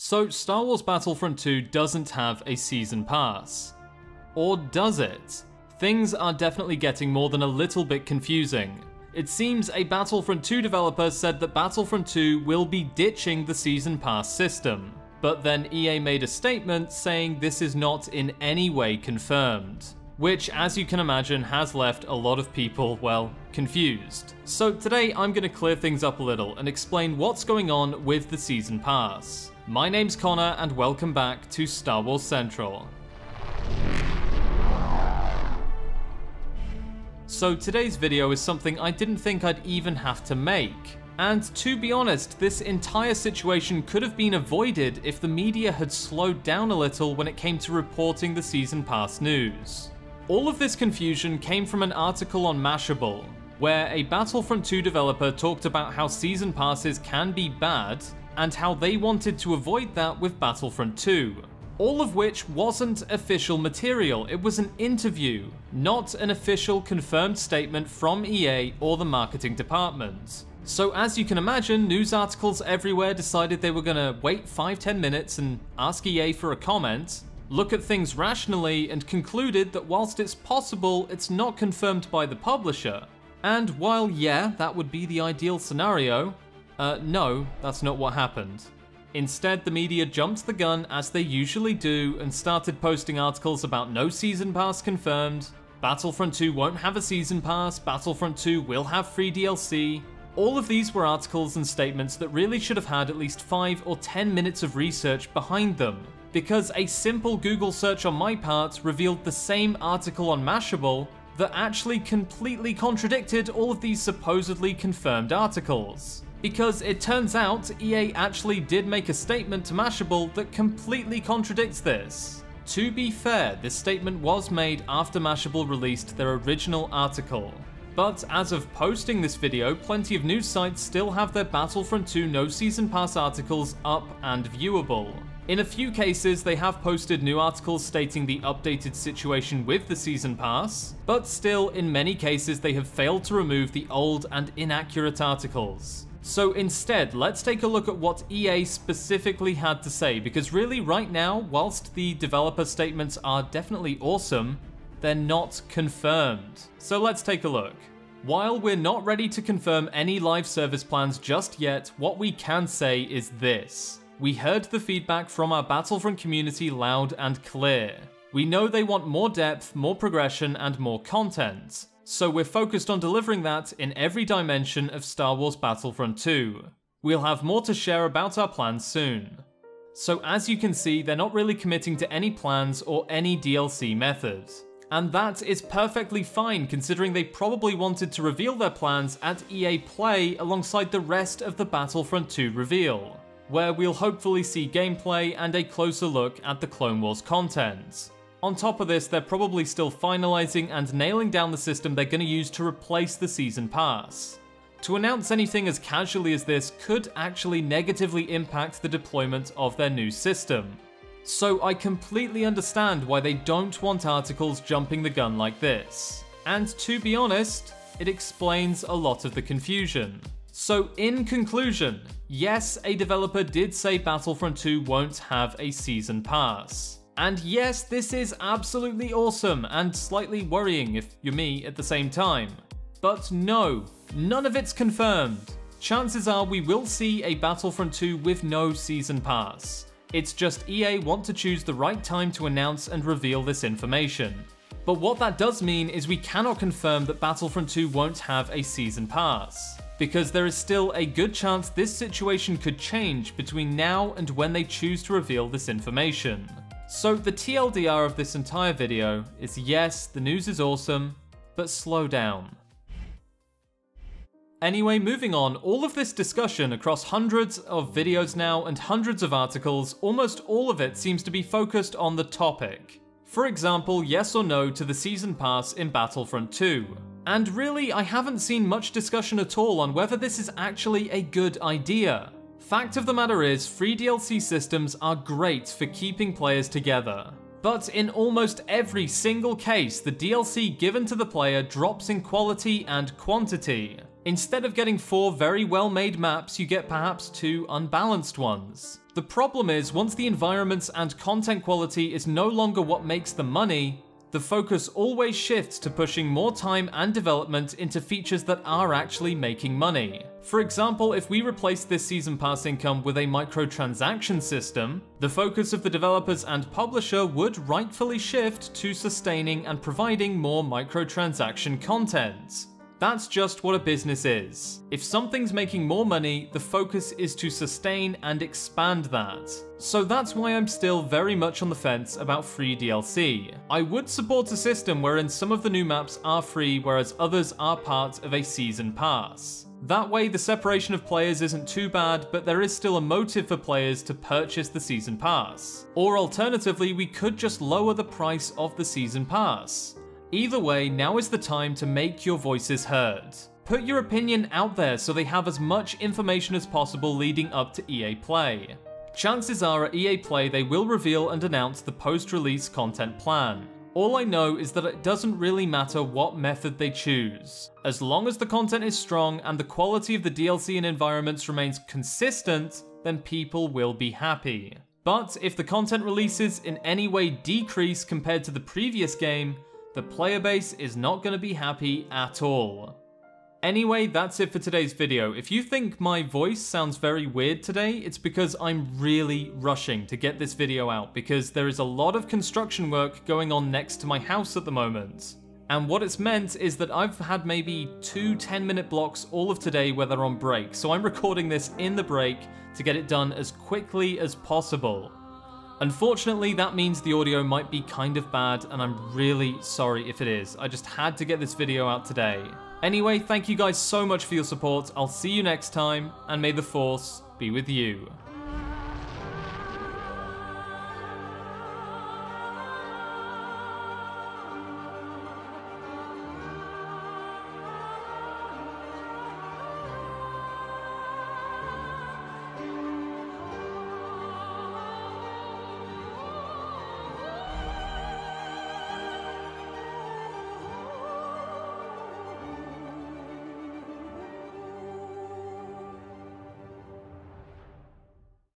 So Star Wars Battlefront 2 doesn't have a season pass. Or does it? Things are definitely getting more than a little bit confusing. It seems a Battlefront 2 developer said that Battlefront 2 will be ditching the season pass system. But then EA made a statement saying this is not in any way confirmed. Which, as you can imagine, has left a lot of people, well, confused. So today I'm going to clear things up a little and explain what's going on with the season pass. My name's Connor and welcome back to Star Wars Central. So today's video is something I didn't think I'd even have to make. And to be honest, this entire situation could have been avoided if the media had slowed down a little when it came to reporting the season pass news. All of this confusion came from an article on Mashable, where a Battlefront 2 developer talked about how season passes can be bad, and how they wanted to avoid that with Battlefront 2. All of which wasn't official material, it was an interview, not an official confirmed statement from EA or the marketing department. So as you can imagine, news articles everywhere decided they were gonna wait 5-10 minutes and ask EA for a comment, look at things rationally, and concluded that whilst it's possible, it's not confirmed by the publisher. And while yeah, that would be the ideal scenario, no, that's not what happened. Instead, the media jumped the gun as they usually do and started posting articles about no season pass confirmed, Battlefront 2 won't have a season pass, Battlefront 2 will have free DLC. All of these were articles and statements that really should have had at least 5 or 10 minutes of research behind them, because a simple Google search on my part revealed the same article on Mashable that actually completely contradicted all of these supposedly confirmed articles. Because it turns out EA actually did make a statement to Mashable that completely contradicts this. To be fair, this statement was made after Mashable released their original article. But as of posting this video, plenty of news sites still have their Battlefront 2 no season pass articles up and viewable. In a few cases, they have posted new articles stating the updated situation with the season pass, but still, in many cases, they have failed to remove the old and inaccurate articles. So instead, let's take a look at what EA specifically had to say, because really right now, whilst the developer statements are definitely awesome, they're not confirmed. So let's take a look. While we're not ready to confirm any live service plans just yet, what we can say is this. We heard the feedback from our Battlefront community loud and clear. We know they want more depth, more progression, and more content. So we're focused on delivering that in every dimension of Star Wars Battlefront 2. We'll have more to share about our plans soon. So as you can see, they're not really committing to any plans or any DLC method. And that is perfectly fine considering they probably wanted to reveal their plans at EA Play alongside the rest of the Battlefront 2 reveal, where we'll hopefully see gameplay and a closer look at the Clone Wars content. On top of this, they're probably still finalizing and nailing down the system they're going to use to replace the season pass. To announce anything as casually as this could actually negatively impact the deployment of their new system. So I completely understand why they don't want articles jumping the gun like this. And to be honest, it explains a lot of the confusion. So in conclusion, yes, a developer did say Battlefront 2 won't have a season pass. And yes, this is absolutely awesome and slightly worrying if you're me at the same time. But no, none of it's confirmed. Chances are we will see a Battlefront 2 with no season pass. It's just EA want to choose the right time to announce and reveal this information. But what that does mean is we cannot confirm that Battlefront 2 won't have a season pass, because there is still a good chance this situation could change between now and when they choose to reveal this information. So the TLDR of this entire video is yes, the news is awesome, but slow down. Anyway, moving on, all of this discussion across hundreds of videos now and hundreds of articles, almost all of it seems to be focused on the topic. For example, yes or no to the season pass in Battlefront 2. And really, I haven't seen much discussion at all on whether this is actually a good idea. Fact of the matter is, free DLC systems are great for keeping players together. But in almost every single case, the DLC given to the player drops in quality and quantity. Instead of getting 4 very well-made maps, you get perhaps 2 unbalanced ones. The problem is, once the environments and content quality is no longer what makes the money, the focus always shifts to pushing more time and development into features that are actually making money. For example, if we replace this season pass income with a microtransaction system, the focus of the developers and publisher would rightfully shift to sustaining and providing more microtransaction content. That's just what a business is. If something's making more money, the focus is to sustain and expand that. So that's why I'm still very much on the fence about free DLC. I would support a system wherein some of the new maps are free, whereas others are part of a season pass. That way the separation of players isn't too bad, but there is still a motive for players to purchase the season pass. Or alternatively, we could just lower the price of the season pass. Either way, now is the time to make your voices heard. Put your opinion out there so they have as much information as possible leading up to EA Play. Chances are at EA Play they will reveal and announce the post-release content plan. All I know is that it doesn't really matter what method they choose. As long as the content is strong and the quality of the DLC and environments remains consistent, then people will be happy. But if the content releases in any way decrease compared to the previous game, the player base is not going to be happy at all. Anyway, that's it for today's video. If you think my voice sounds very weird today, it's because I'm really rushing to get this video out because there is a lot of construction work going on next to my house at the moment. And what it's meant is that I've had maybe 2 10-minute blocks all of today where they're on break, so I'm recording this in the break to get it done as quickly as possible. Unfortunately, that means the audio might be kind of bad, and I'm really sorry if it is. I just had to get this video out today. Anyway, thank you guys so much for your support. I'll see you next time, and may the Force be with you.